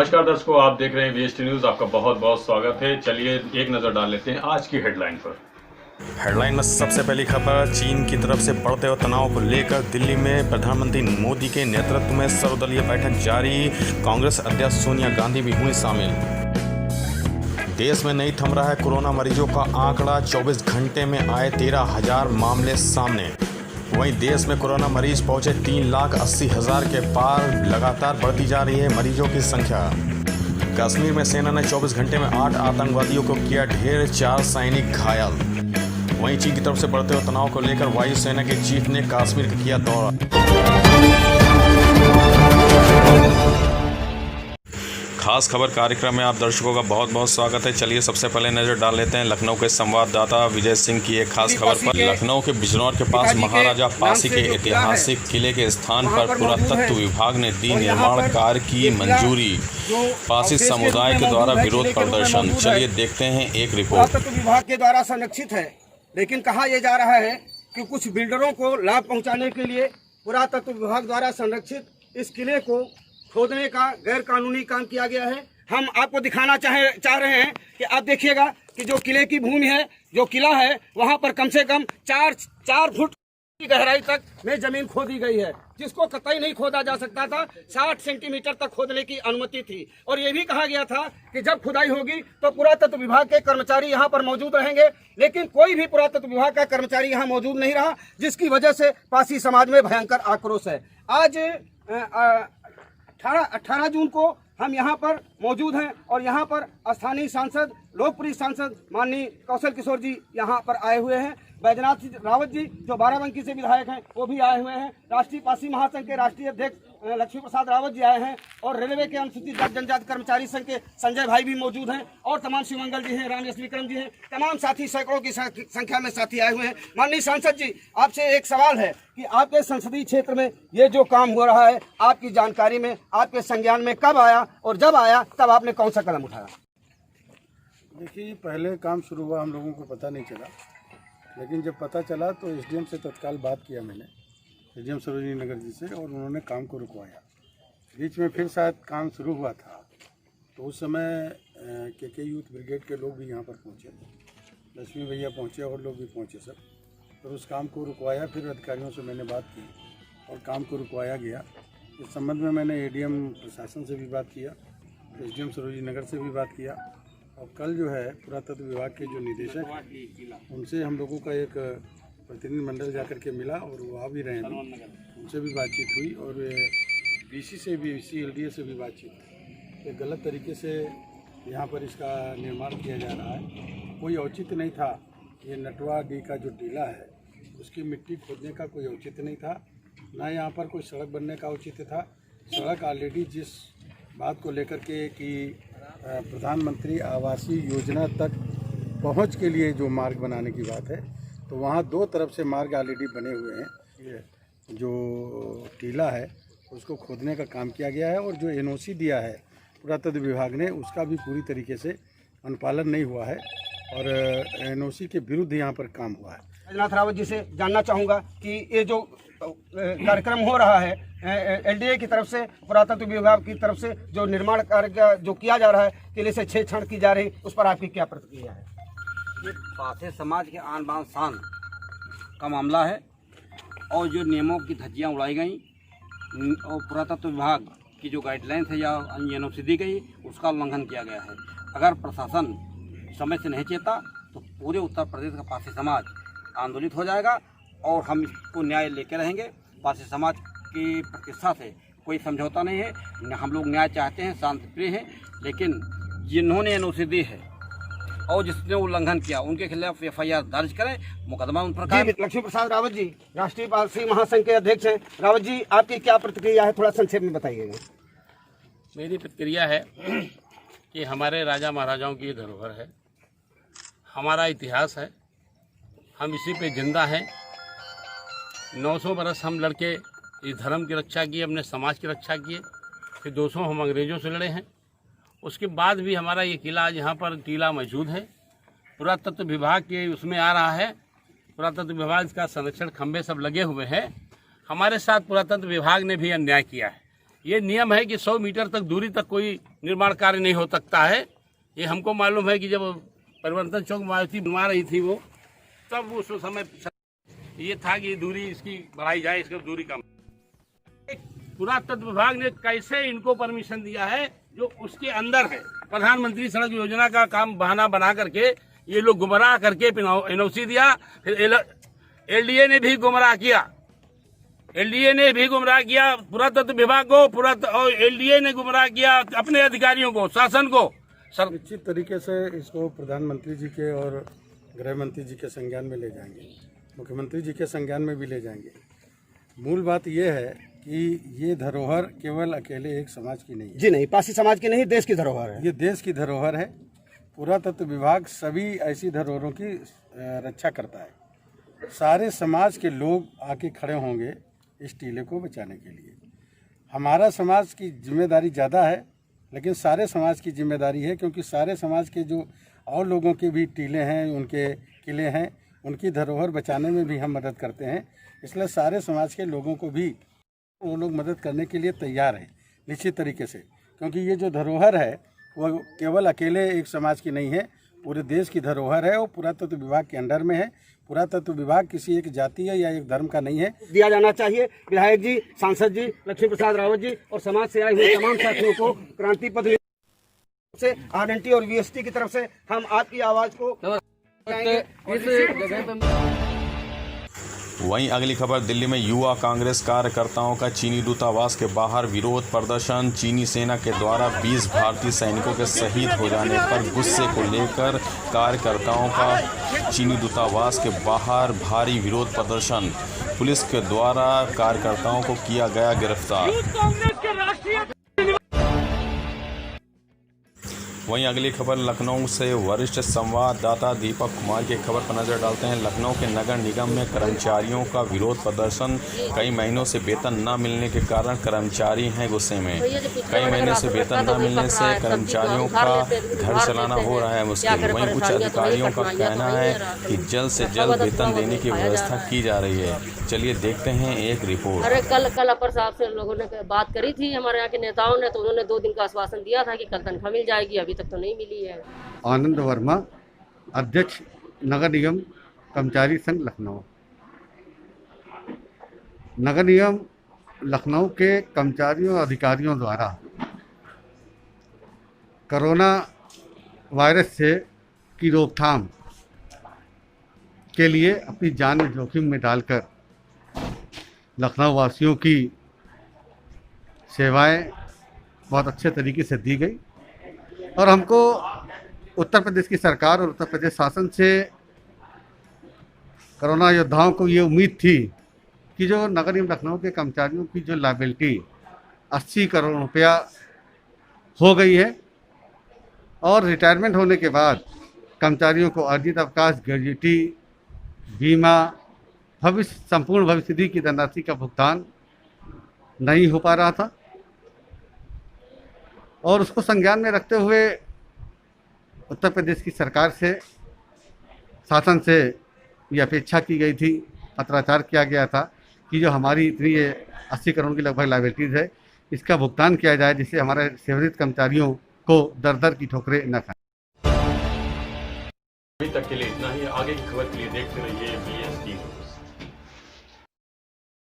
नमस्कार दर्शकों, आप देख रहे हैं वीएसटी न्यूज। आपका बहुत बहुत स्वागत है। चलिए एक नजर डाल लेते हैं आज की हेडलाइन पर। हेडलाइन में सबसे पहली खबर, चीन की तरफ से बढ़ते हुए तनाव को लेकर दिल्ली में प्रधानमंत्री मोदी के नेतृत्व में सर्वदलीय बैठक जारी। कांग्रेस अध्यक्ष सोनिया गांधी भी हुई शामिल। देश में नहीं थम रहा है कोरोना मरीजों का आंकड़ा, 24 घंटे में आए 13,000 मामले सामने। वहीं देश में कोरोना मरीज पहुंचे 3,80,000 के पार, लगातार बढ़ती जा रही है मरीजों की संख्या। कश्मीर में सेना ने 24 घंटे में 8 आतंकवादियों को किया ढेर, 4 सैनिक घायल। वहीं चीन की तरफ से बढ़ते हुए तनाव को लेकर वायुसेना के चीफ ने कश्मीर का किया दौरा। खास खबर कार्यक्रम में आप दर्शकों का बहुत बहुत स्वागत है। चलिए सबसे पहले नजर डाल लेते हैं लखनऊ के संवाददाता विजय सिंह की एक खास खबर पर। लखनऊ के बिजनौर के पास महाराजा पासी के ऐतिहासिक किले के स्थान पर पुरातत्व विभाग ने दी निर्माण कार्य की मंजूरी। पासी समुदाय के द्वारा विरोध प्रदर्शन। चलिए देखते हैं एक रिपोर्ट। पुरातत्व विभाग के द्वारा संरक्षित है, लेकिन कहा यह जा रहा है कि कुछ बिल्डरों को लाभ पहुंचाने के लिए पुरातत्व विभाग द्वारा संरक्षित इस किले को खोदने का गैर कानूनी काम किया गया है। हम आपको दिखाना चाह रहे हैं कि आप देखिएगा कि जो किले की भूमि है, जो किला है, वहां पर कम से कम 4 फुट की गहराई तक में जमीन खोदी गई है, जिसको कतई नहीं खोदा जा सकता था। 60 सेंटीमीटर तक खोदने की अनुमति थी और ये भी कहा गया था कि जब खुदाई होगी तो पुरातत्व विभाग के कर्मचारी यहाँ पर मौजूद रहेंगे, लेकिन कोई भी पुरातत्व विभाग का कर्मचारी यहाँ मौजूद नहीं रहा, जिसकी वजह से पासी समाज में भयंकर आक्रोश है। आज 18 जून को हम यहाँ पर मौजूद हैं और यहाँ पर स्थानीय सांसद, लोकप्रिय सांसद माननीय कौशल किशोर जी यहाँ पर आए हुए हैं। बैजनाथ रावत जी जो बाराबंकी से विधायक हैं वो भी आए हुए हैं। राष्ट्रीय पासी महासंघ के राष्ट्रीय अध्यक्ष लक्ष्मी प्रसाद रावत जी आए हैं और रेलवे के अनुसूचित जाति जनजाति कर्मचारी संघ के संजय भाई भी मौजूद हैं और तमाम शिवमंगल जी हैं, राम यश विक्रम जी हैं, तमाम साथी सैकड़ों की संख्या में साथी आए हुए हैं। माननीय सांसद जी, आपसे एक सवाल है कि आपके संसदीय क्षेत्र में ये जो काम हो रहा है, आपकी जानकारी में, आपके संज्ञान में कब आया और जब आया तब आपने कौन सा कदम उठाया? देखिए, पहले काम शुरू हुआ, हम लोगों को पता नहीं चला, लेकिन जब पता चला तो एसडीएम से तत्काल बात किया मैंने, एसडीएम सरोजिनी नगर जी से, और उन्होंने काम को रुकवाया। बीच में फिर शायद काम शुरू हुआ था, तो उस समय के यूथ ब्रिगेड के लोग भी यहाँ पर पहुँचे, लक्ष्मी भैया पहुँचे और लोग भी पहुँचे सब, फिर उस काम को रुकवाया। फिर अधिकारियों से मैंने बात की और काम को रुकवाया गया। इस संबंध में मैंने एडीएम प्रशासन से भी बात किया, एसडीएम सरोजिनी नगर से भी बात किया, और कल जो है पुरातत्व विभाग के जो निदेशक, उनसे हम लोगों का एक प्रतिनिधिमंडल जाकर के मिला और वो आ भी रहे हैं, उनसे भी बातचीत हुई और बीसी से भी, CLDA से भी बातचीत हुई। एक गलत तरीके से यहाँ पर इसका निर्माण किया जा रहा है, कोई औचित्य नहीं था। ये नटवा डी का जो टीला है उसकी मिट्टी खोदने का कोई औचित्य नहीं था, ना यहाँ पर कोई सड़क बनने का औचित्य था। सड़क ऑलरेडी जिस बात को लेकर के कि प्रधानमंत्री आवासीय योजना तक पहुंच के लिए जो मार्ग बनाने की बात है, तो वहाँ 2 तरफ से मार्ग ऑलरेडी बने हुए हैं। ये जो टीला है उसको खोदने का काम किया गया है और जो NOC दिया है पुरातत्व विभाग ने, उसका भी पूरी तरीके से अनुपालन नहीं हुआ है और NOC के विरुद्ध यहाँ पर काम हुआ है। बैजनाथ रावत जी से जानना चाहूँगा कि ये जो कार्यक्रम हो रहा है LDA की तरफ से, पुरातत्व विभाग की तरफ से जो निर्माण कार्य जो किया जा रहा है, किले से छेड़छाड़ की जा रही, उस पर आपकी क्या प्रतिक्रिया है? ये पासे समाज के आन बान शान का मामला है और जो नियमों की धज्जियाँ उड़ाई गई और पुरातत्व विभाग की जो गाइडलाइंस है या NOC दी गई, उसका उल्लंघन किया गया है। अगर प्रशासन समय से नहीं चेता तो पूरे उत्तर प्रदेश का पासी समाज आंदोलित हो जाएगा और हम इसको न्याय लेके रहेंगे। पासी समाज की प्रतिष्ठा से कोई समझौता नहीं है, हम लोग न्याय चाहते हैं, शांति प्रिय हैं, लेकिन जिन्होंने NOC दी है और जिसने उल्लंघन किया उनके खिलाफ FIR दर्ज करें, मुकदमा उन पर कायम। लक्ष्मी प्रसाद रावत जी राष्ट्रीय पासी महासंघ के अध्यक्ष हैं। रावत जी, आपकी क्या प्रतिक्रिया है, थोड़ा संक्षेप में बताइएगा। मेरी प्रतिक्रिया है कि हमारे राजा महाराजाओं की धरोहर है, हमारा इतिहास है, हम इसी पे जिंदा हैं। 900 बरस हम लड़के इस धर्म की रक्षा किए, अपने समाज की रक्षा किए, फिर 200 हम अंग्रेज़ों से लड़े हैं। उसके बाद भी हमारा ये किला यहाँ पर टीला मौजूद है। पुरातत्व विभाग के उसमें आ रहा है, पुरातत्व विभाग का संरक्षण खंभे सब लगे हुए हैं। हमारे साथ पुरातत्व विभाग ने भी अन्याय किया है। ये नियम है कि 100 मीटर तक दूरी तक कोई निर्माण कार्य नहीं हो सकता है। ये हमको मालूम है कि जब परिवर्तन चौक मारुति बनवा रही थी वो, तब उस समय ये था कि दूरी इसकी बढ़ाई जाए, इसकी दूरी कम। पुरातत्व विभाग ने कैसे इनको परमिशन दिया है जो उसके अंदर है। प्रधानमंत्री सड़क योजना का काम बहाना बना करके ये लोग गुमराह करके एनओसी दिया, फिर एलडीए ने भी गुमराह किया। एलडीए ने भी गुमराह किया पुरातत्व विभाग को, और एलडीए ने गुमराह किया अपने अधिकारियों को, शासन को। निश्चित तरीके से इसको प्रधानमंत्री जी के और गृह मंत्री जी के संज्ञान में ले जाएंगे, मुख्यमंत्री जी के संज्ञान में भी ले जाएंगे। मूल बात यह है कि ये धरोहर केवल अकेले एक समाज की नहीं है। जी नहीं, पासी समाज की नहीं, देश की धरोहर है। ये देश की धरोहर है। पुरातत्व विभाग सभी ऐसी धरोहरों की रक्षा करता है। सारे समाज के लोग आके खड़े होंगे इस टीले को बचाने के लिए। हमारा समाज की जिम्मेदारी ज़्यादा है, लेकिन सारे समाज की जिम्मेदारी है, क्योंकि सारे समाज के जो और लोगों के भी टीले हैं, उनके किले हैं, उनकी धरोहर बचाने में भी हम मदद करते हैं। इसलिए सारे समाज के लोगों को भी वो लोग मदद करने के लिए तैयार हैं निश्चित तरीके से, क्योंकि ये जो धरोहर है वो केवल अकेले एक समाज की नहीं है, पूरे देश की धरोहर है और पुरातत्व विभाग के अंडर में है। पुरातत्व विभाग किसी एक जाति या एक धर्म का नहीं है। दिया जाना चाहिए। विधायक जी, सांसद जी, लक्ष्मी प्रसाद रावत जी और समाज से आए हुए तमाम साथियों को क्रांति पथ से आरएनटी और वीएसटी की तरफ से हम आपकी आवाज को वहीं अगली खबर दिल्ली में युवा कांग्रेस कार्यकर्ताओं का चीनी दूतावास के बाहर विरोध प्रदर्शन। चीनी सेना के द्वारा 20 भारतीय सैनिकों के शहीद हो जाने पर गुस्से को लेकर कार्यकर्ताओं का चीनी दूतावास के बाहर भारी विरोध प्रदर्शन। पुलिस के द्वारा कार्यकर्ताओं को किया गया गिरफ्तार। वहीं अगली खबर लखनऊ से वरिष्ठ संवाददाता दीपक कुमार की खबर पर नजर डालते हैं। लखनऊ के नगर निगम में कर्मचारियों का विरोध प्रदर्शन। कई महीनों से वेतन न मिलने के कारण कर्मचारी हैं गुस्से में। कई महीने से वेतन न मिलने से कर्मचारियों का घर चलाना हो रहा है मुश्किल। वहीं उच्च अधिकारियों का कहना है कि जल्द से जल्द वेतन देने की व्यवस्था की जा रही है। चलिए देखते हैं एक रिपोर्ट। अरे कल अपर साहब से लोगों ने बात करी थी हमारे यहाँ के नेताओं ने, तो उन्होंने 2 दिन का आश्वासन दिया था कि कल तनख्वाह मिल जाएगी, अभी तक तो नहीं मिली है। आनंद वर्मा, अध्यक्ष नगर निगम कर्मचारी संघ लखनऊ। नगर निगम लखनऊ के कर्मचारियों और अधिकारियों द्वारा कोरोना वायरस से की रोकथाम के लिए अपनी जान जोखिम में डालकर लखनऊ वासियों की सेवाएं बहुत अच्छे तरीके से दी गई और हमको उत्तर प्रदेश की सरकार और उत्तर प्रदेश शासन से कोरोना योद्धाओं को ये उम्मीद थी कि जो नगर निगम लखनऊ के कर्मचारियों की जो लायबिलिटी 80 करोड़ रुपया हो गई है और रिटायरमेंट होने के बाद कर्मचारियों को अर्जित अवकाश, ग्रेजुटी, बीमा, संपूर्ण भविष्य निधि की धनराशि का भुगतान नहीं हो पा रहा था और उसको संज्ञान में रखते हुए उत्तर प्रदेश की सरकार से, शासन से ये अपेक्षा की गई थी, पत्राचार किया गया था कि जो हमारी इतनी 80 करोड़ की लगभग लायबिलिटीज़ है इसका भुगतान किया जाए, जिससे हमारे सेवानिवृत्त कर्मचारियों को दर दर की ठोकरें न खाएं। अभी तक के लिए इतना ही। आगे की खबर के लिए देखते रहिए